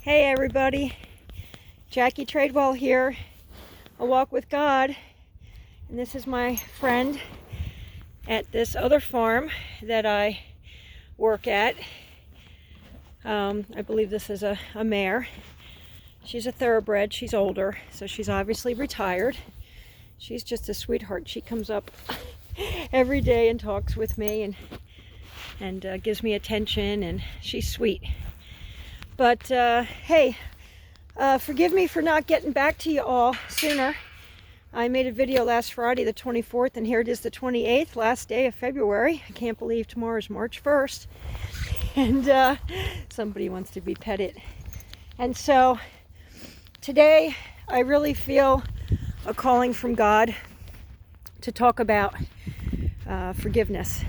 Hey everybody, Jackie Tradewell here, A Walk with God, and this is my friend at this other farm that I work at. I believe this is a mare. She's a thoroughbred, she's older, so she's obviously retired. She's just a sweetheart. She comes up every day and talks with me and gives me attention, and she's sweet. But hey, forgive me for not getting back to you all sooner. I made a video last Friday, the 24th, and here it is, the 28th, last day of February. I can't believe tomorrow's March 1st. And somebody wants to be petted. And so today I really feel a calling from God to talk about forgiveness,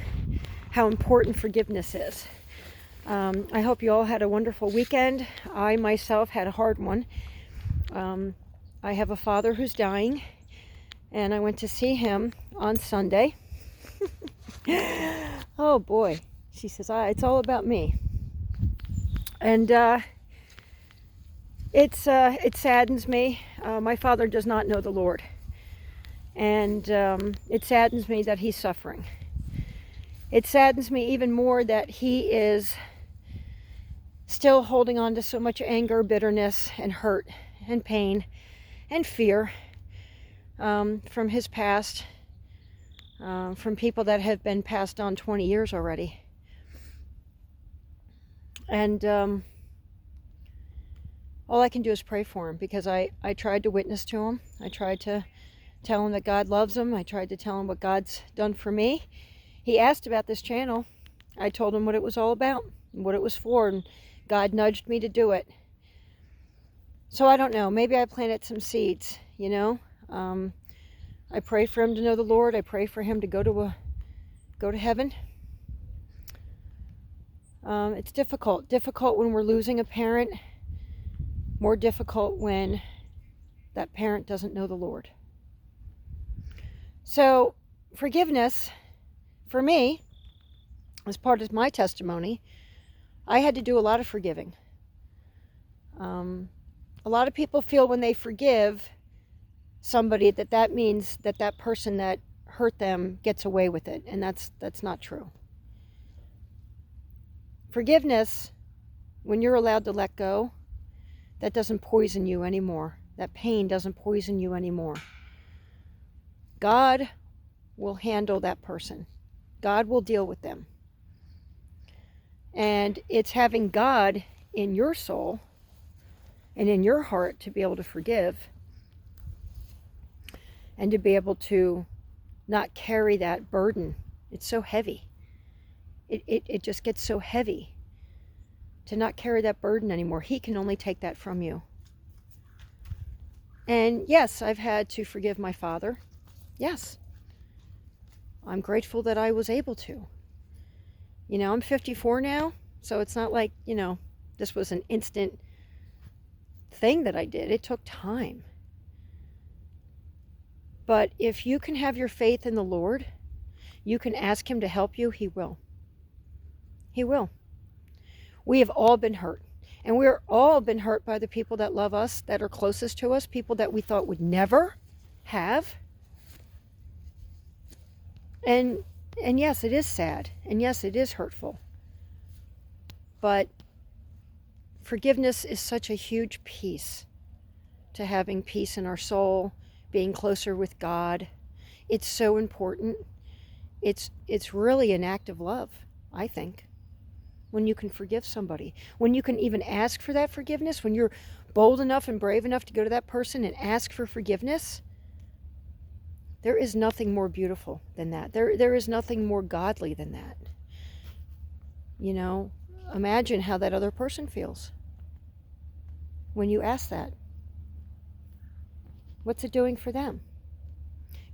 how important forgiveness is. I hope you all had a wonderful weekend. I myself had a hard one. I have a father who's dying, and I went to see him on Sunday. Oh boy, she says, it's all about me. And it saddens me. My father does not know the Lord. And it saddens me that he's suffering. It saddens me even more that he is still holding on to so much anger, bitterness, and hurt, and pain, and fear from his past, from people that have been passed on 20 years already. And all I can do is pray for him, because I tried to witness to him. I tried to tell him that God loves him. I tried to tell him what God's done for me. He asked about this channel. I told him what it was all about and what it was for, and God nudged me to do it. So I don't know, maybe I planted some seeds, you know. I pray for him to know the Lord. I pray for him to go to heaven. It's difficult when we're losing a parent, more difficult when that parent doesn't know the Lord. So forgiveness, for me, as part of my testimony, I had to do a lot of forgiving. A lot of people feel when they forgive somebody that means that person that hurt them gets away with it, and that's not true. Forgiveness, when you're allowed to let go, that doesn't poison you anymore. That pain doesn't poison you anymore. God will handle that person. God will deal with them. And it's having God in your soul and in your heart to be able to forgive, and to be able to not carry that burden. It's so heavy. It just gets so heavy to not carry that burden anymore. He can only take that from you. And yes, I've had to forgive my father. Yes. I'm grateful that I was able to. You know, I'm 54 now, so it's not like, you know, this was an instant thing that I did. It took time. But if you can have your faith in the Lord, you can ask him to help you, he will. He will. We have all been hurt. And we're all been hurt by the people that love us, that are closest to us, people that we thought would never have. And yes, it is sad. And yes, it is hurtful. But forgiveness is such a huge piece to having peace in our soul, being closer with God. It's so important. It's really an act of love, I think, when you can forgive somebody. When you can even ask for that forgiveness, when you're bold enough and brave enough to go to that person and ask for forgiveness. There is nothing more beautiful than that. There is nothing more godly than that. You know, imagine how that other person feels when you ask that. What's it doing for them?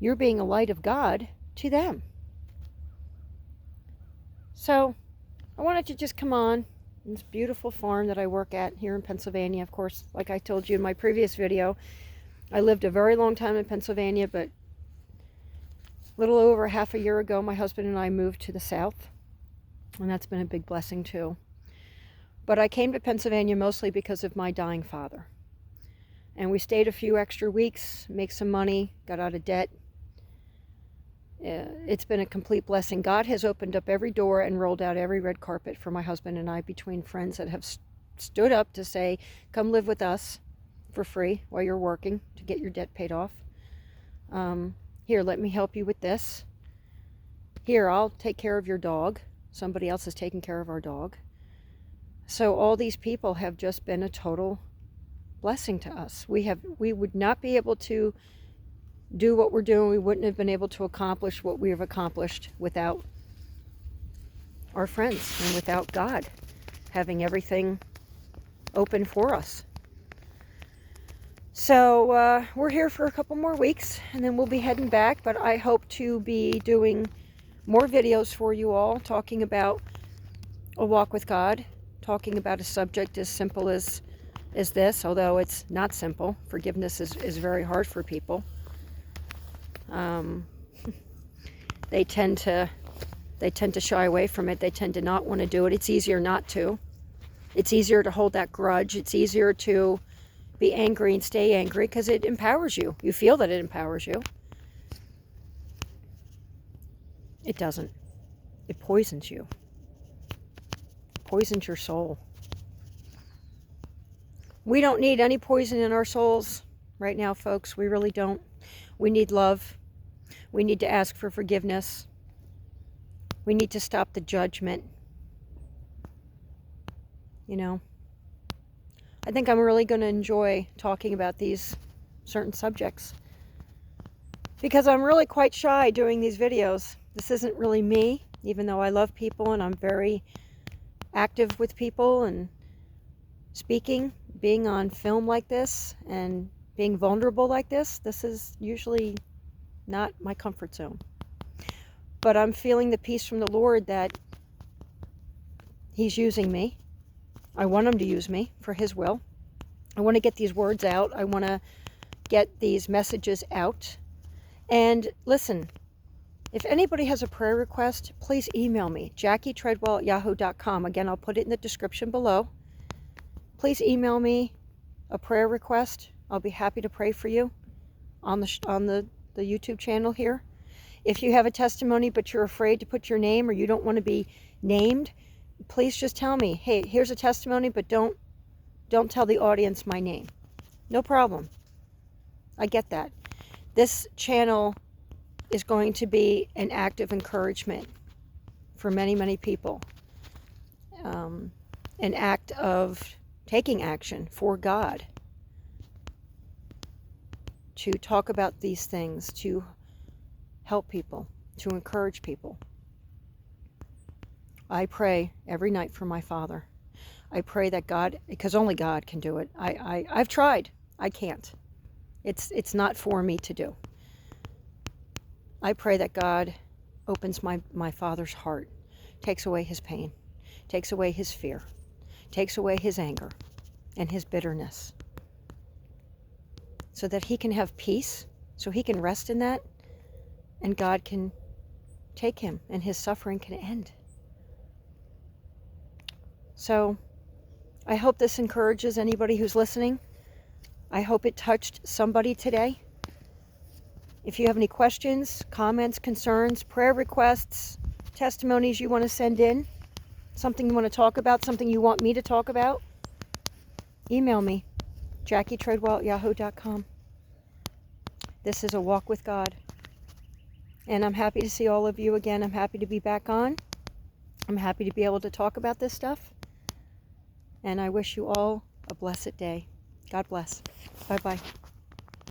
You're being a light of God to them. So I wanted to just come on this beautiful farm that I work at here in Pennsylvania. Of course, like I told you in my previous video, I lived a very long time in Pennsylvania, but a little over half a year ago, my husband and I moved to the south, and that's been a big blessing too. But I came to Pennsylvania mostly because of my dying father. And we stayed a few extra weeks, make some money, got out of debt. It's been a complete blessing. God has opened up every door and rolled out every red carpet for my husband and I, between friends that have stood up to say, come live with us for free while you're working to get your debt paid off. Here, let me help you with this. Here, I'll take care of your dog. Somebody else is taking care of our dog. So all these people have just been a total blessing to us. We would not be able to do what we're doing. We wouldn't have been able to accomplish what we have accomplished without our friends and without God having everything open for us. So we're here for a couple more weeks and then we'll be heading back, but I hope to be doing more videos for you all, talking about a walk with God, talking about a subject as simple as this, although it's not simple. Forgiveness is very hard for people. They tend to shy away from it. They tend to not want to do it. It's easier not to. It's easier to hold that grudge. It's easier to be angry and stay angry because it empowers you. You feel that it empowers you. It doesn't. It poisons you. Poisons your soul. We don't need any poison in our souls right now, folks. We really don't. We need love. We need to ask for forgiveness. We need to stop the judgment. You know, I think I'm really going to enjoy talking about these certain subjects because I'm really quite shy doing these videos. This isn't really me, even though I love people and I'm very active with people and speaking, being on film like this and being vulnerable like this. This is usually not my comfort zone. But I'm feeling the peace from the Lord that He's using me. I want Him to use me for His will. I want to get these words out. I want to get these messages out. And listen, if anybody has a prayer request, please email me, jackietradewell@yahoo.com. Again, I'll put it in the description below. Please email me a prayer request. I'll be happy to pray for you on the YouTube channel here. If you have a testimony but you're afraid to put your name or you don't want to be named, please just tell me, hey, here's a testimony, but don't tell the audience my name. No problem. I get that. This channel is going to be an act of encouragement for many, many people. An act of taking action for God. To talk about these things, to help people, to encourage people. I pray every night for my father. I pray that God, because only God can do it. I've tried. I can't. It's not for me to do. I pray that God opens my father's heart, takes away his pain, takes away his fear, takes away his anger and his bitterness, so that he can have peace, so he can rest in that, and God can take him and his suffering can end. So I hope this encourages anybody who's listening. I hope it touched somebody today. If you have any questions, comments, concerns, prayer requests, testimonies you want to send in, something you want to talk about, something you want me to talk about, email me, jackietradewell@yahoo.com. This is a walk with God. And I'm happy to see all of you again. I'm happy to be back on. I'm happy to be able to talk about this stuff. And I wish you all a blessed day. God bless. Bye-bye.